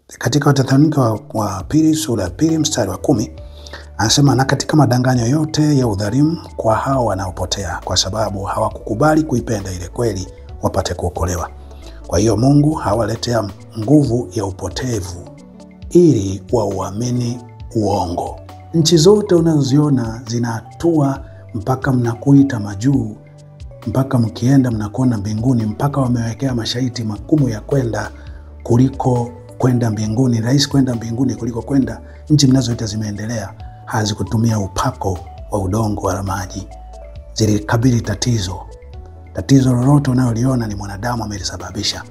Katika Wathesalonike wa pili sura ya 2 mstari wa 10 anasema, na katika madanganyo yote ya udhalimu kwa hao wanaopotea, kwa sababu hawakukubali kuipenda ile kweli wapate kuokolewa. Kwa hiyo Mungu hawaletea nguvu ya upotevu ili wauamini uongo. Nchi zote unazoziona zinatua mpaka mnakuita majuu, mpaka mkienda mnakuona mbinguni, mpaka wamewekea masharti magumu ya kwenda kuliko kwenda mbinguni. Rahisi kwenda mbinguni kuliko kwenda. Nchi mnazoita zimeendelea hazikutumia upako wa udongo wala maji. Zilikabili tatizo. Tatizo lolote unaloliona ni mwanadamu amelisababisha.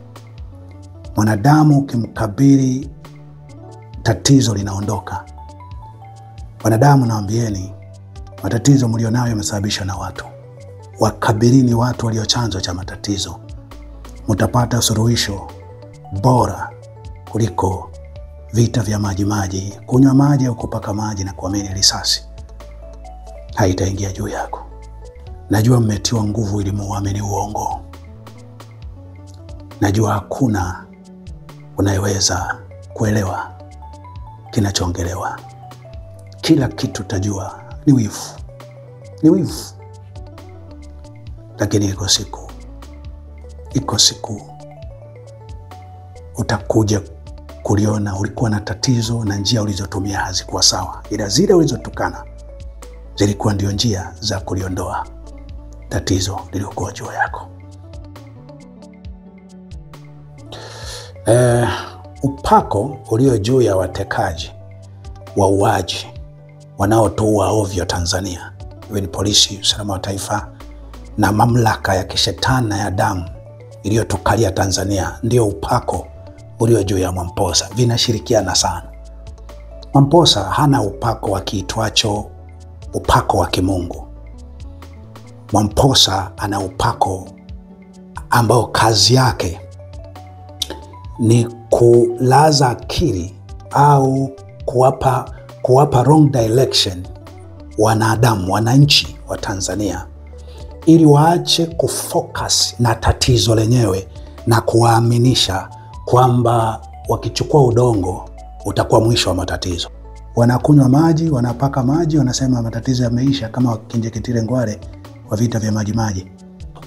Mwanadamu ukimkabili tatizo linaondoka. Wanadamu, naambieni, matatizo mlionayo yamesababishwa na watu. Wakabilini watu walio chanzo cha matatizo. Mtapata suluhisho bora kuliko vita vya maji. Kunywa maji au kupaka maji na kuamini risasi haitaingia juu yako. Najua mmetiwa nguvu ili muamini uongo. Najua hakuna unayeweza kuelewa kinachoongelewa. Kila kitu tajua ni wivu. Ni wivu. Lakini iko siku utakuja kuliona ulikuwa na tatizo na njia ulizotumia hazikuwa sawa. Ila zile ulizotukana zilikuwa ndio njia za kuliondoa tatizo lililokuwa juu yako. Upako ulio juu ya watekaji, wauaji, wanaotua ovyo Tanzania, iwe ni polisi, usalama wa taifa na mamlaka ya kishetani ya damu iliyotukalia Tanzania, ndio upako ulio juu ya Mwamposa. Vinashirikiana sana. Mwamposa hana upako wa kiitwacho upako wa kimungu. Mwamposa ana upako ambao kazi yake ni kulaza akili au kuwapa wrong direction wanadamu, wananchi wa Tanzania, ili waache kufocus na tatizo lenyewe na kuwaaminisha kwamba wakichukua udongo utakuwa mwisho wa matatizo. Wanakunywa maji, wanapaka maji, wanasema matatizo yameisha, kama Kinjeketile Ngwale wa vita vya maji.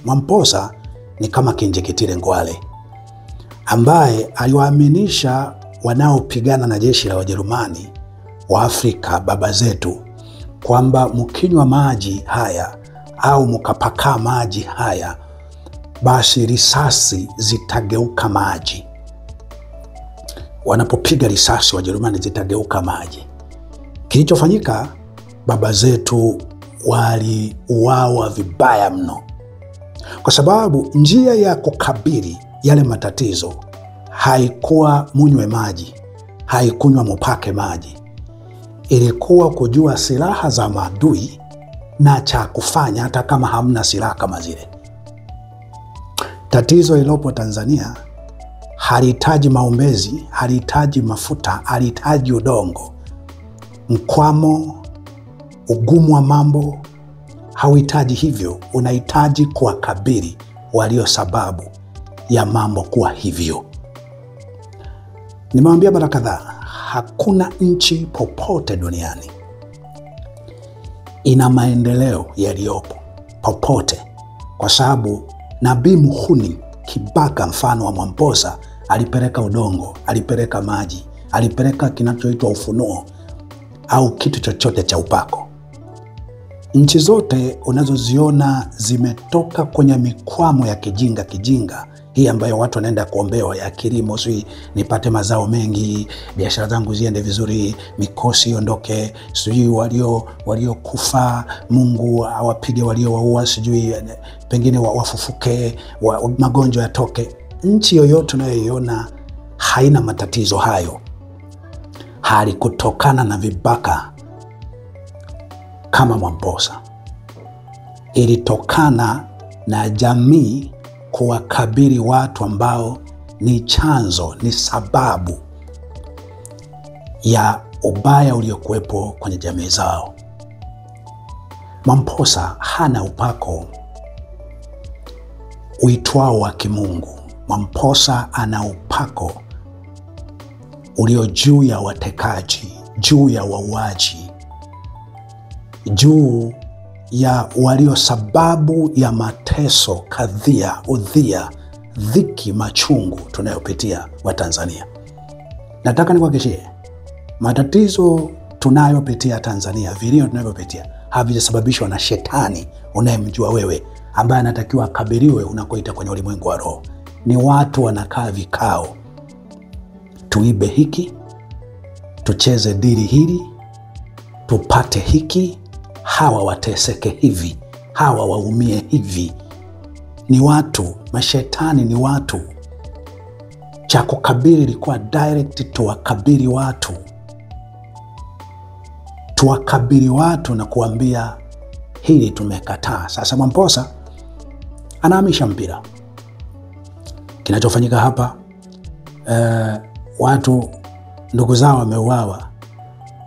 Mwamposa ni kama Kinjeketile Ngwale ambaye aliwaaminisha wanaopigana na jeshi la Wajerumani wa Afrika, baba zetu, kwamba mkinywa maji haya au mkapaka maji haya, basi risasi zitageuka maji. Wanapopiga risasi Wajerumani zitageuka maji. Kilichofanyika, baba zetu waliuawa vibaya mno, kwa sababu njia ya kukabili yale matatizo haikuwa munywe maji, haikunywa mupake maji. Ilikuwa kujua silaha za maadui na cha kufanya hata kama hamna silaha kama zile. Tatizo lilopo Tanzania halihitaji maombezi, halihitaji mafuta, halihitaji udongo. Mkwamo, ugumu wa mambo hauhitaji hivyo. Unahitaji kuwakabili walio sababu ya mambo kuwa hivyo. Nimewambia mara kadhaa, hakuna nchi popote duniani ina maendeleo yaliyopo popote, kwa sababu nabii muhuni kibaka mfano wa Mwamposa alipeleka udongo, alipeleka maji, alipeleka kinachoitwa ufunuo au kitu chochote cha upako. Nchi zote unazoziona zimetoka kwenye mikwamo ya kijinga hii ambayo watu wanaenda kuombewa, ya kilimo, sijui nipate mazao mengi, biashara zangu ziende vizuri, mikosi iondoke, sijui waliokufa Mungu awapige waliowaua, sijui pengine wafufuke, magonjwa yatoke. Nchi yoyote unayoiona haina matatizo hayo. Halikutokana na vibaka kama Mwamposa. Ilitokana na jamii kuwakabili watu ambao ni chanzo, ni sababu ya ubaya uliokuwepo kwenye jamii zao. Mwamposa hana upako uitwao wa kimungu. Mwamposa ana upako ulio juu ya watekaji, juu ya wauaji, juu ya walio sababu ya mateso, kadhia, udhia, dhiki, machungu tunayopitia wa Tanzania. Nataka nikuhakikishie, matatizo tunayopitia Tanzania, vilio tunavyopitia, havijasababishwa na shetani unayemjua wewe, ambaye anatakiwa akabiriwe unakoita kwenye ulimwengu wa roho. Ni watu wanakaa vikao, tuibe hiki, tucheze dili hili, tupate hiki, hawa wateseke hivi, hawa waumie hivi. Ni watu, mashetani ni watu. Cha kukabiri ilikuwa direct, tuwakabiri watu. Tuwakabiri watu na kuambia hili tumekataa. Sasa Mwamposa anahamisha mpira. Kinachofanyika hapa, watu ndugu zao wameuawa,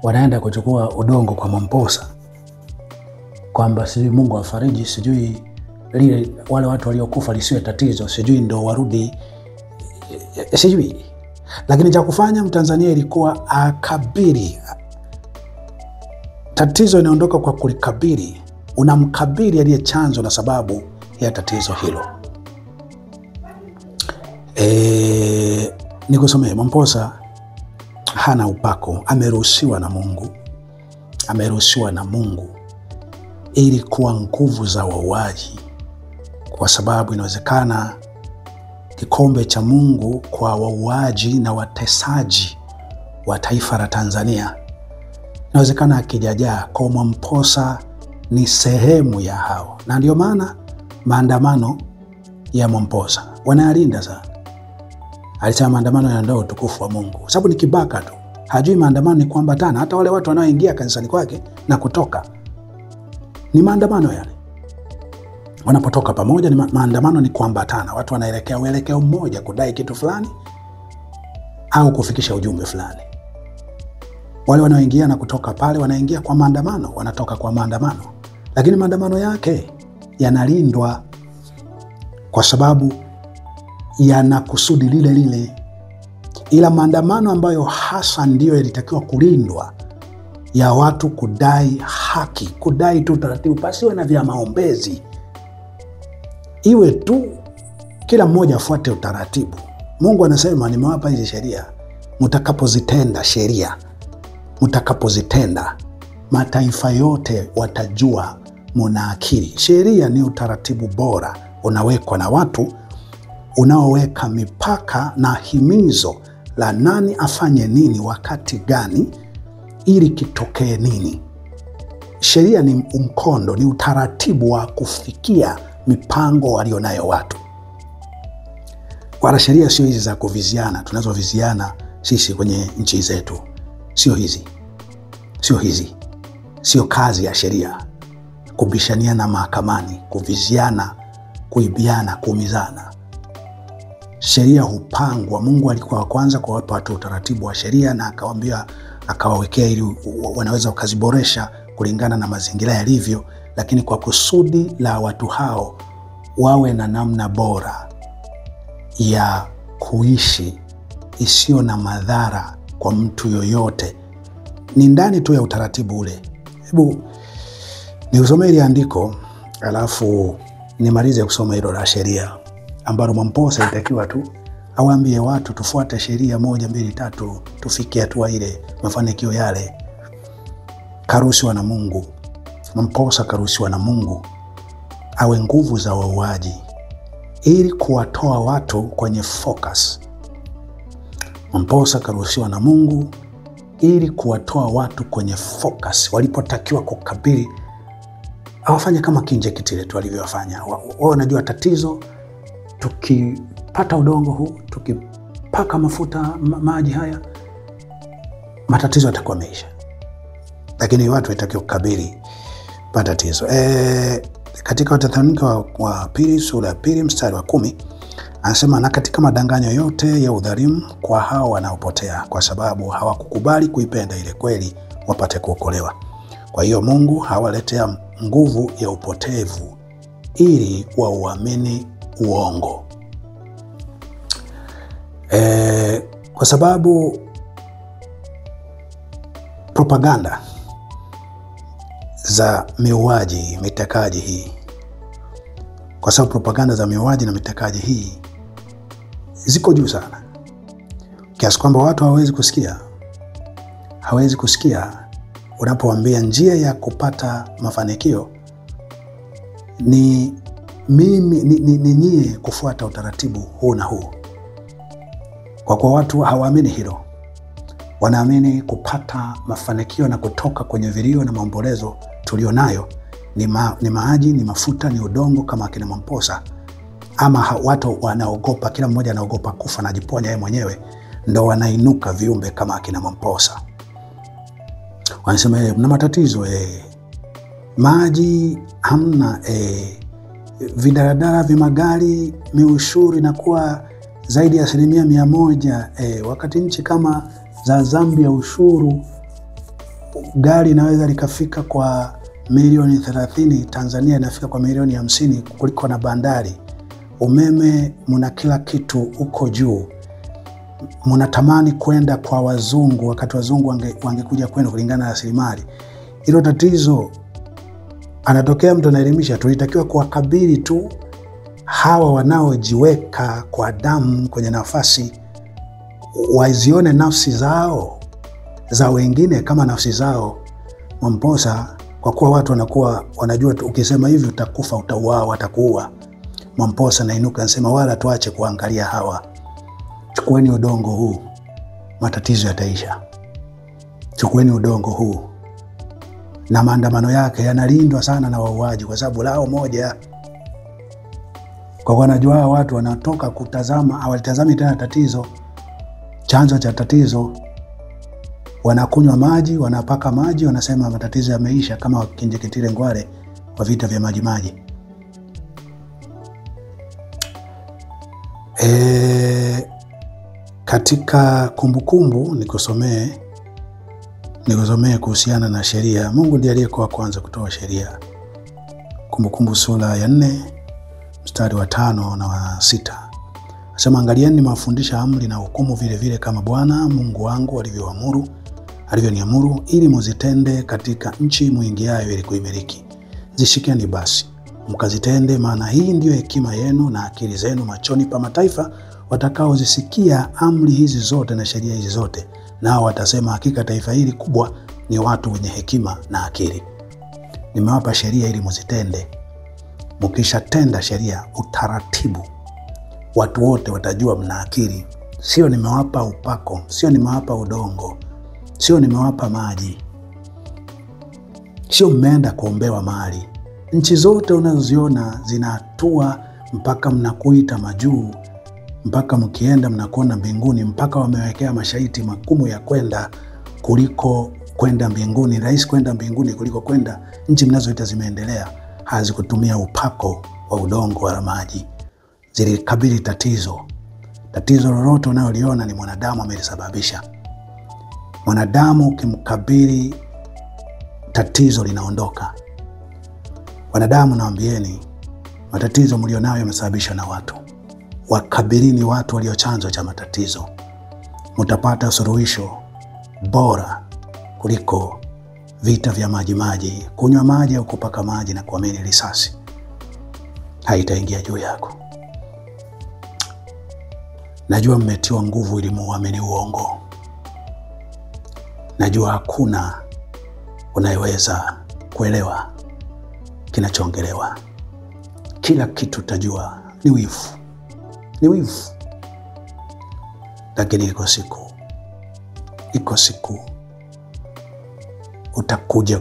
wanaenda kuchukua udongo kwa Mwamposa, kwamba sijui Mungu afariji, sijui wale watu waliokufa lisiwe tatizo, sijui ndo warudi, sijui. Lakini cha kufanya Mtanzania ilikuwa akabiri. Tatizo inaondoka kwa kulikabiri. Unamkabiri aliye chanzo na sababu ya tatizo hilo. Nikusomee, Mwamposa hana upako, ameruhusiwa na Mungu. Ameruhusiwa na Mungu ili kuwa nguvu za wauaji, kwa sababu inawezekana kikombe cha Mungu kwa wauaji na watesaji wa taifa la Tanzania, inawezekana akijajaa. Kwa Mwamposa ni sehemu ya hao, na ndio maana maandamano ya Mwamposa wanayalinda sana. Alisema maandamano yanaondoa utukufu wa Mungu, sababu ni kibaka tu, hajui maandamano ni kuambatana. Hata wale watu wanaoingia kanisani kwake na kutoka, ni maandamano yale. Wanapotoka pamoja, ni maandamano ni kuambatana. Watu wanaelekea uelekeo mmoja, kudai kitu fulani au kufikisha ujumbe fulani. Wale wanaoingia na kutoka pale wanaingia kwa maandamano, wanatoka kwa maandamano. Lakini maandamano yake yanalindwa kwa sababu yana kusudi lile lile. Ila maandamano ambayo hasa ndiyo yalitakiwa kulindwa, ya watu kudai haki, kudai tu taratibu, pasiwe na vya maombezi. Iwe tu kila mmoja afuate utaratibu. Mungu anasema nimewapa hizi sheria, mtakapozitenda sheria, mtakapozitenda, mataifa yote watajua mna akili. Sheria ni utaratibu bora unawekwa na watu, unaoweka mipaka na himizo la nani afanye nini wakati gani ili kitokee nini. Sheria ni mkondo, ni utaratibu wa kufikia mipango walionayo watu. Wala sheria sio hizi za kuviziana tunazoviziana sisi kwenye nchi zetu. Sio hizi. Sio hizi. Sio kazi ya sheria kubishaniana mahakamani, kuviziana, kuibiana, kuumizana. Sheria hupangwa. Mungu alikuwa wa kwanza kuwapa watu utaratibu wa sheria, na akawaambia, akawawekea ili wanaweza wakaziboresha kulingana na mazingira yalivyo, lakini kwa kusudi la watu hao wawe na namna bora ya kuishi isiyo na madhara kwa mtu yoyote. Ni ndani tu ya utaratibu ule. Hebu niusome ile andiko alafu nimalize kusoma hilo la sheria ambalo Mwamposa itakiwa tu awaambie watu tufuate sheria 1, 2, 3 tufikie hatua ile, mafanikio yale. Karuhusiwa na Mungu. Mwamposa karuhusiwa na Mungu awe nguvu za wauaji ili kuwatoa watu kwenye focus. Mwamposa karuhusiwa na Mungu ili kuwatoa watu kwenye focus walipotakiwa kukabili. Awafanya kama Kinjekitile tu alivyofanya. Wao wanajua tatizo, tukipata udongo huu, tukipaka mafuta maji haya, matatizo yatakuwa yameisha. Lakini watu watakiwa kukabili matatizo. Katika Wathesalonike wa pili sura ya 2 mstari wa 10 anasema, na katika madanganyo yote ya udhalimu kwa hao wanaopotea, kwa sababu hawakukubali kuipenda ile kweli wapate kuokolewa. Kwa hiyo Mungu hawaletea nguvu ya upotevu ili wauamini uongo. Kwa sababu propaganda za miuaji, mitekaji hii, kwa sababu propaganda za miuaji na mitekaji hii ziko juu sana, kiasi kwamba watu hawezi kusikia unapowaambia njia ya kupata mafanikio ni nyie kufuata utaratibu huu na huu. Kwa kuwa watu hawaamini hilo. Wanaamini kupata mafanikio na kutoka kwenye vilio na maombolezo tulionayo ni maji, ni mafuta, ni udongo kama akina Mwamposa. Ama watu wanaogopa, kila mmoja anaogopa kufa na jiponya yeye mwenyewe, ndo wanainuka viumbe kama akina Mwamposa. Wanasema mna matatizo, maji hamna, vidaradara vimagari, miushuru inakuwa zaidi ya 100%, wakati nchi kama za Zambia ushuru gari inaweza likafika kwa milioni 30, Tanzania inafika kwa milioni 50 kuliko na bandari. Umeme muna kila kitu uko juu. Munatamani kwenda kwa wazungu wakati wazungu wangekuja kwenu kulingana na rasilimali. Hilo tatizo anatokea mtu anaelimisha, tulitakiwa kuwakabili tu hawa wanaojiweka kwa damu kwenye nafasi, wazione nafsi zao za wengine kama nafsi zao. Mwamposa, kwa kuwa watu wanakuwa wanajua ukisema hivi utakufa, utauawa, watakuua. Mwamposa nainuka nasema wala tuache kuangalia hawa. Chukueni udongo huu, matatizo yataisha. Chukueni udongo huu. Na maandamano yake yanalindwa sana na wauaji kwa sababu lao moja. Kwa wanajua watu wanatoka kutazama, hawalitazami tena tatizo, chanzo cha tatizo. Wanakunywa maji, wanapaka maji, wanasema matatizo yameisha, kama Kinjeketile Ngwale wa vita vya maji. Katika kumbukumbu nikusomee kuhusiana na sheria. Mungu ndiye aliyekuwa kwanza kutoa sheria. Kumbukumbu sura ya 4 mstari wa 5 na wa 6. Asema, angalieni mafundisha amri na hukumu vile vile kama Bwana Mungu wangu alivyoniamuru, ili muzitende katika nchi muingiayo ili kuimiliki. Zishikeni basi mkazitende, maana hii ndiyo hekima yenu na akili zenu machoni pa mataifa watakaozisikia amri hizi zote na sheria hizi zote, nao watasema, hakika taifa hili kubwa ni watu wenye hekima na akili. Nimewapa sheria ili muzitende. Mkishatenda sheria, utaratibu, watu wote watajua mna akili. Sio nimewapa upako, sio nimewapa udongo, sio nimewapa maji, sio mmeenda kuombewa mali. Nchi zote unazoziona zinatua mpaka mnakuita majuu, mpaka mkienda mnakuona mbinguni, mpaka wamewekea masharti magumu ya kwenda kuliko kwenda mbinguni. Rahisi kwenda mbinguni kuliko kwenda. Nchi mnazoita zimeendelea hazikutumia upako wa udongo wa maji. Zilikabili tatizo. Tatizo lolote unaloliona ni mwanadamu amelisababisha. Mwanadamu ukimkabili, tatizo linaondoka. Wanadamu, naambieni, matatizo mlionayo yamesababishwa na watu. Wakabilini watu walio chanzo cha matatizo. Mtapata suluhisho bora kuliko vita vya maji. Kunywa maji au kupaka maji na kuamini risasi haitaingia juu yako. Najua mmetiwa nguvu ili muamini uongo. Najua hakuna unayeweza kuelewa kinachoongelewa. Kila kitu tajua ni wivu. Lakini iko siku utakuja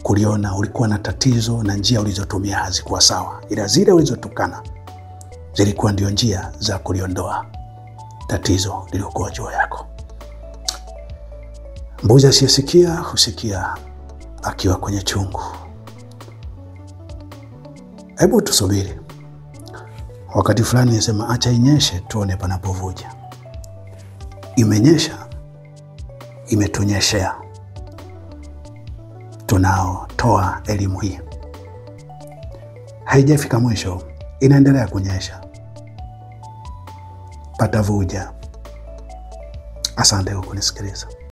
kuliona ulikuwa na tatizo na njia ulizotumia hazikuwa sawa, ila zile ulizotukana zilikuwa ndio njia za kuliondoa tatizo lililokuwa juu yako. Mbuzi asiyesikia husikia akiwa kwenye chungu. Hebu tusubiri. Wakati fulani nisema acha inyeshe tuone panapovuja. Imenyesha, imetunyeshea. Tunaotoa elimu hii haijafika mwisho, inaendelea kunyesha. Patavuja. Asante kwa kunisikiliza.